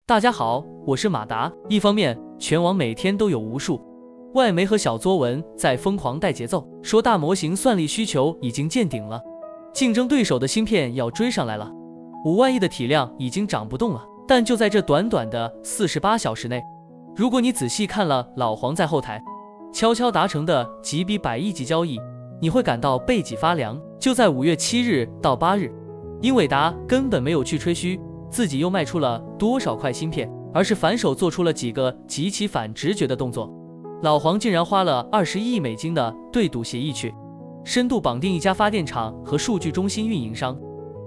大家好，我是马达。一方面，全网每天都有无数外媒和小作文在疯狂带节奏，说大模型算力需求已经见顶了，竞争对手的芯片要追上来了，5万亿的体量已经涨不动了。但就在这短短的48小时内，如果你仔细看了老黄在后台悄悄达成的几笔100亿级交易，你会感到背脊发凉。就在5月7日到8日，英伟达根本没有去吹嘘自己又卖出了多少块芯片，而是反手做出了几个极其反直觉的动作。老黄竟然花了21亿美金的对赌协议去深度绑定一家发电厂和数据中心运营商，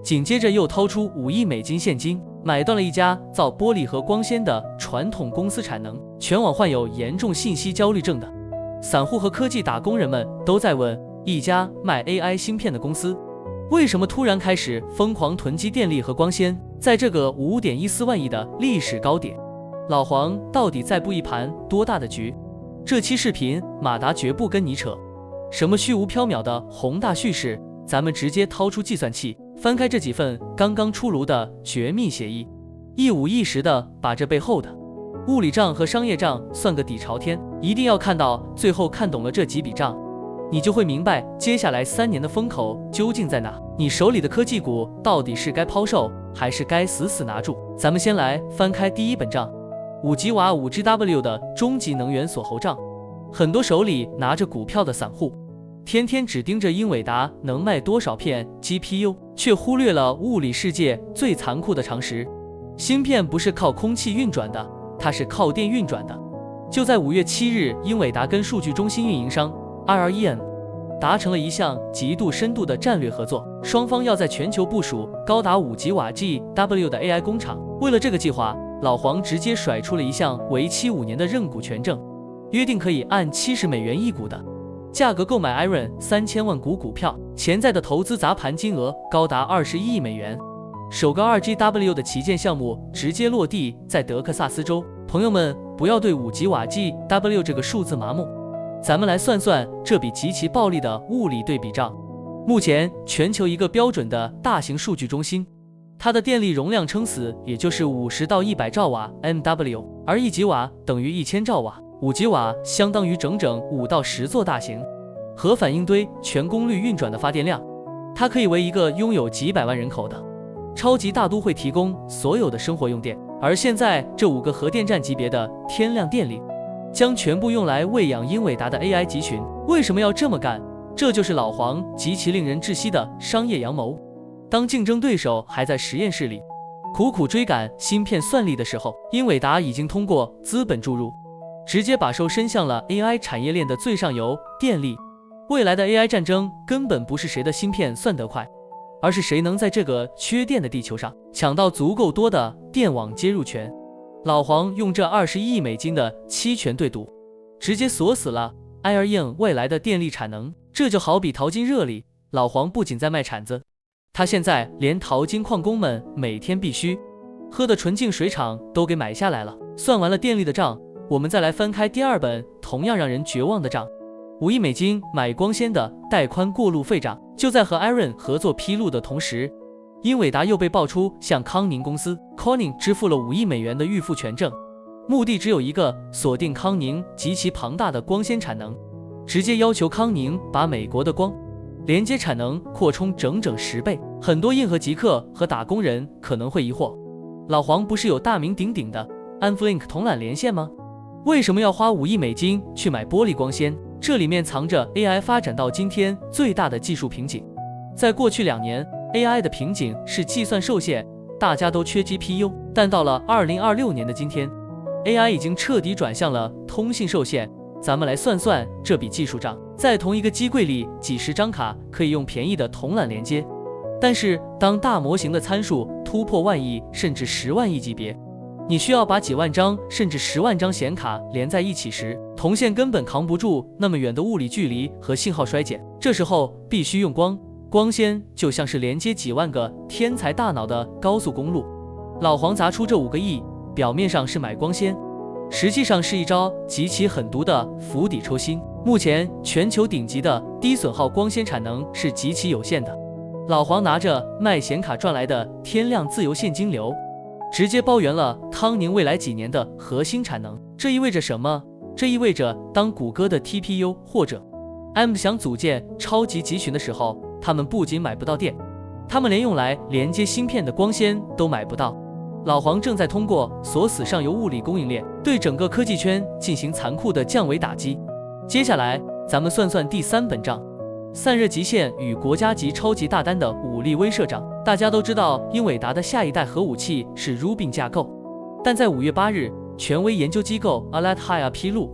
紧接着又掏出5亿美金现金买断了一家造玻璃和光纤的传统公司产能。全网患有严重信息焦虑症的散户和科技打工人们都在问，一家卖 AI 芯片的公司为什么突然开始疯狂囤积电力和光纤？在这个5.14万亿的历史高点，老黄到底在布一盘多大的局？这期视频马达绝不跟你扯什么虚无缥缈的宏大叙事，咱们直接掏出计算器，翻开这几份刚刚出炉的绝密协议，一五一十的把这背后的物理账和商业账算个底朝天。一定要看到最后，看懂了这几笔账，你就会明白接下来3年的风口究竟在哪。你手里的科技股到底是该抛售还是该死死拿住？咱们先来翻开第一本账，5吉瓦 5GW 的终极能源锁喉账。很多手里拿着股票的散户天天只盯着英伟达能卖多少片 GPU， 却忽略了物理世界最残酷的常识：芯片不是靠空气运转的，它是靠电运转的。就在5月7日，英伟达跟数据中心运营商 IREN 达成了一项极度深度的战略合作，双方要在全球部署高达5吉瓦 GW 的 AI 工厂。为了这个计划，老黄直接甩出了一项为期5年的认股权证，约定可以按70美元一股的价格购买 IREN 3000万股股票，潜在的投资砸盘金额高达21亿美元。首个 2GW 的旗舰项目直接落地在德克萨斯州。朋友们，不要对5吉瓦 GW 这个数字麻木，咱们来算算这笔极其暴利的物理对比账。目前全球一个标准的大型数据中心，它的电力容量撑死也就是50到100兆瓦 MW， 而1吉瓦等于1000兆瓦，5吉瓦相当于整整5到10座大型核反应堆全功率运转的发电量。它可以为一个拥有几百万人口的超级大都会提供所有的生活用电。而现在这5个核电站级别的天量电力将全部用来喂养英伟达的 AI 集群。为什么要这么干？这就是老黄极其令人窒息的商业阳谋。当竞争对手还在实验室里苦苦追赶芯片算力的时候，英伟达已经通过资本注入，直接把手伸向了 AI 产业链的最上游——电力。未来的 AI 战争根本不是谁的芯片算得快，而是谁能在这个缺电的地球上抢到足够多的电网接入权。老黄用这21亿美金的期权对赌，直接锁死了 IREN 未来的电力产能。这就好比淘金热里，老黄不仅在卖铲子，他现在连淘金矿工们每天必须喝的纯净水厂都给买下来了。算完了电力的账，我们再来翻开第二本同样让人绝望的账，5亿美金买光纤的带宽过路费账。就在和 IREN 合作披露的同时，英伟达又被爆出向康宁公司 Corning 支付了5亿美元的预付权证，目的只有一个：锁定康宁极其庞大的光纤产能，直接要求康宁把美国的光连接产能扩充整整10倍。很多硬核极客和打工人可能会疑惑，老黄不是有大名鼎鼎的 Enflink 铜缆连线吗？为什么要花5亿美金去买玻璃光纤？这里面藏着 AI 发展到今天最大的技术瓶颈。在过去2年 AI 的瓶颈是计算受限，大家都缺 GPU， 但到了2026年的今天， AI 已经彻底转向了通信受限。咱们来算算这笔技术账，在同一个机柜里几十张卡可以用便宜的铜缆连接，但是当大模型的参数突破万亿甚至10万亿级别，你需要把几万张甚至10万张显卡连在一起时，铜线根本扛不住那么远的物理距离和信号衰减。这时候必须用光纤，就像是连接几万个天才大脑的高速公路。老黄砸出这5个亿，表面上是买光纤，实际上是一招极其狠毒的釜底抽薪。目前全球顶级的低损耗光纤产能是极其有限的，老黄拿着卖显卡赚来的天量自由现金流，直接包圆了康宁未来几年的核心产能。这意味着什么？这意味着当谷歌的 TPU 或者 AMD 想组建超级集群的时候，他们不仅买不到电，他们连用来连接芯片的光纤都买不到。老黄正在通过锁死上游物理供应链，对整个科技圈进行残酷的降维打击。接下来，咱们算算第3本账：散热极限与国家级超级大单的武力威慑账。大家都知道，英伟达的下一代核武器是 Rubin 架构，但在5月8日，权威研究机构 Alethea 披露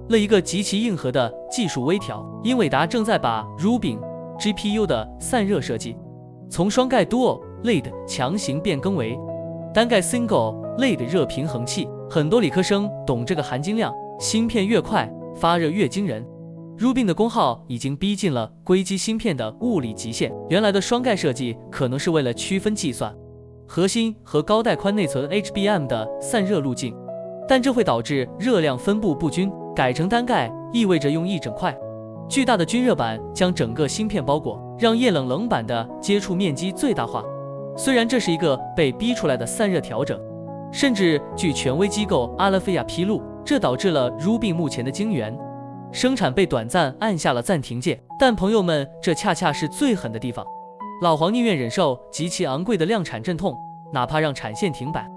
了一个极其硬核的技术微调：英伟达正在把 Rubin GPU 的散热设计从双盖 Dual Lead 强行变更为单盖 Single Lead 热平衡器。很多理科生懂这个含金量，芯片越快，发热越惊人。Rubin 的功耗已经逼近了硅基芯片的物理极限。原来的双盖设计可能是为了区分计算核心和高带宽内存 HBM 的散热路径，但这会导致热量分布不均。改成单盖意味着用一整块巨大的均热板将整个芯片包裹，让液冷冷板的接触面积最大化。虽然这是一个被逼出来的散热调整，甚至据权威机构阿拉菲亚披露，这导致了 Rubin 目前的晶圆生产被短暂按下了暂停键。但朋友们，这恰恰是最狠的地方。老黄宁愿忍受极其昂贵的量产阵痛，哪怕让产线停摆，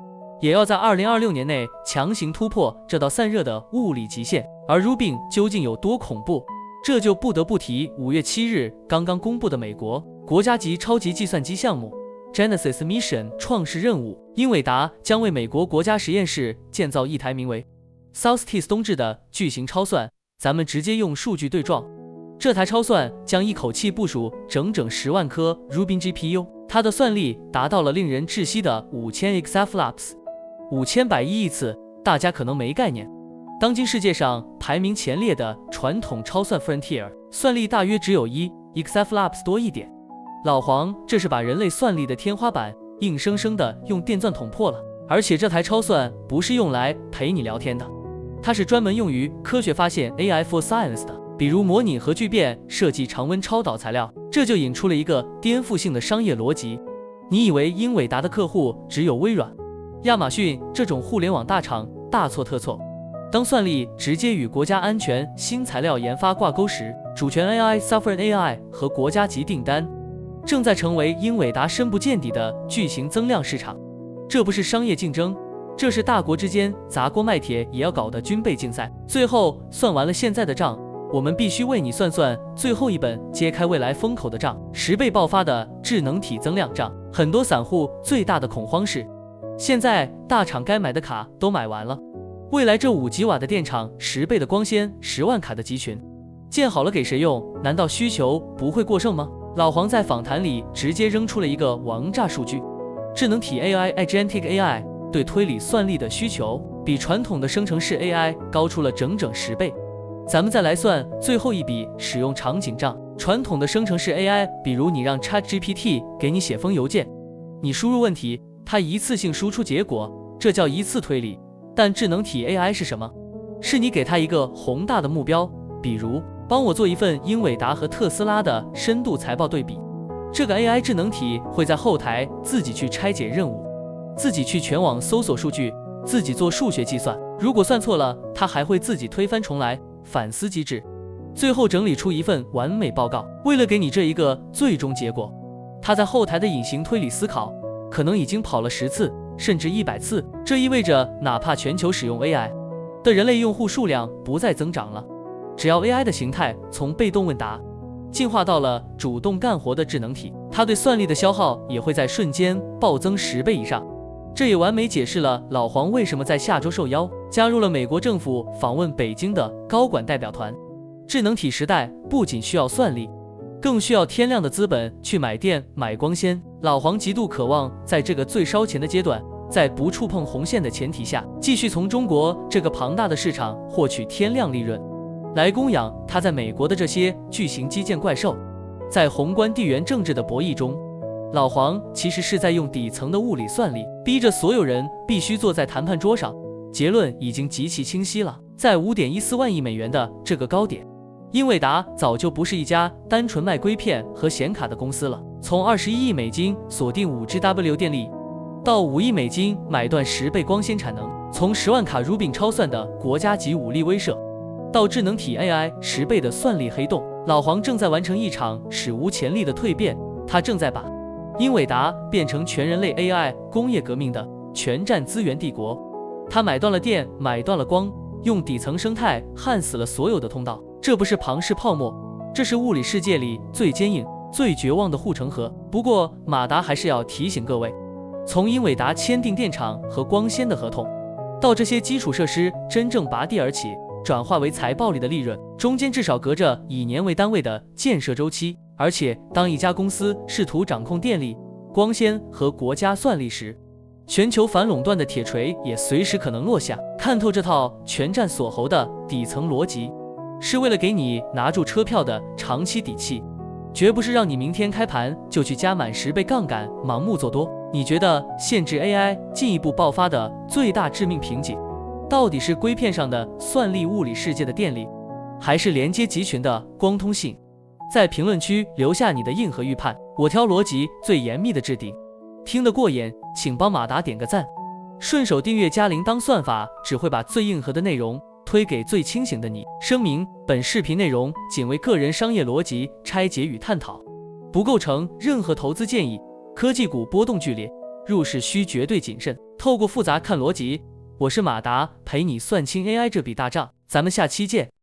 也要在2026年内强行突破这道散热的物理极限。而 Rubin 究竟有多恐怖，这就不得不提5月7日刚刚公布的美国国家级超级计算机项目 Genesis Mission 创世任务。英伟达将为美国国家实验室建造一台名为 Solstice 冬至的巨型超算。咱们直接用数据对撞，这台超算将一口气部署整整10万颗 Rubin GPU， 它的算力达到了令人窒息的5000 exaflops，5100亿次。大家可能没概念，当今世界上排名前列的传统超算 Frontier 算力大约只有1 exaflops 多一点。老黄这是把人类算力的天花板硬生生的用电钻捅破了。而且这台超算不是用来陪你聊天的，它是专门用于科学发现 AI for Science 的，比如模拟核聚变、设计常温超导材料。这就引出了一个颠覆性的商业逻辑：你以为英伟达的客户只有微软、亚马逊这种互联网大厂？大错特错。当算力直接与国家安全新材料研发挂钩时，主权 AI、Sovereign AI 和国家级订单正在成为英伟达深不见底的巨型增量市场。这不是商业竞争，这是大国之间砸锅卖铁也要搞的军备竞赛。最后算完了现在的账，我们必须为你算算最后一本揭开未来风口的账，10倍爆发的智能体增量账。很多散户最大的恐慌是，现在大厂该买的卡都买完了，未来这5吉瓦的电厂、10倍的光纤、10万卡的集群，建好了给谁用？难道需求不会过剩吗？老黄在访谈里直接扔出了一个王炸数据：智能体 AI、Agentic AI 对推理算力的需求比传统的生成式 AI 高出了整整10倍。咱们再来算最后一笔使用场景账。传统的生成式 AI， 比如你让 ChatGPT 给你写封邮件，你输入问题，它一次性输出结果，这叫一次推理。但智能体 AI 是什么？是你给它一个宏大的目标，比如帮我做一份英伟达和特斯拉的深度财报对比。这个 AI 智能体会在后台自己去拆解任务，自己去全网搜索数据，自己做数学计算。如果算错了，它还会自己推翻重来，反思机制，最后整理出一份完美报告。为了给你这一个最终结果，它在后台的隐形推理思考可能已经跑了10次甚至100次。这意味着哪怕全球使用 AI 的人类用户数量不再增长了，只要 AI 的形态从被动问答进化到了主动干活的智能体，它对算力的消耗也会在瞬间暴增10倍以上。这也完美解释了老黄为什么在下周受邀加入了美国政府访问北京的高管代表团。智能体时代不仅需要算力，更需要天量的资本去买电、买光纤。老黄极度渴望在这个最烧钱的阶段，在不触碰红线的前提下，继续从中国这个庞大的市场获取天量利润，来供养他在美国的这些巨型基建怪兽。在宏观地缘政治的博弈中，老黄其实是在用底层的物理算力，逼着所有人必须坐在谈判桌上。结论已经极其清晰了，在5.14万亿美元的这个高点，英伟达早就不是一家单纯卖硅片和显卡的公司了。从21亿美金锁定 5GW 电力到5亿美金买断10倍光纤产能，从10万卡 Rubin 超算的国家级武力威慑，到智能体 AI 10倍的算力黑洞，老黄正在完成一场史无前例的蜕变。他正在把英伟达变成全人类 AI 工业革命的全站资源帝国。他买断了电，买断了光，用底层生态焊死了所有的通道。这不是庞氏泡沫，这是物理世界里最坚硬、最绝望的护城河。不过马达还是要提醒各位，从英伟达签订电厂和光纤的合同，到这些基础设施真正拔地而起，转化为财报里的利润，中间至少隔着以年为单位的建设周期。而且当一家公司试图掌控电力、光纤和国家算力时，全球反垄断的铁锤也随时可能落下。看透这套全站锁喉的底层逻辑，是为了给你拿住车票的长期底气，绝不是让你明天开盘就去加满10倍杠杆盲目做多。你觉得限制 AI 进一步爆发的最大致命瓶颈，到底是硅片上的算力物理世界的电力，还是连接集群的光通信？在评论区留下你的硬核预判，我挑逻辑最严密的置顶。听得过瘾，请帮马达点个赞，顺手订阅加铃铛，算法只会把最硬核的内容推给最清醒的你。声明：本视频内容仅为个人商业逻辑拆解与探讨，不构成任何投资建议。科技股波动剧烈，入市需绝对谨慎。透过复杂看逻辑，我是马达，陪你算清 AI 这笔大账。咱们下期见。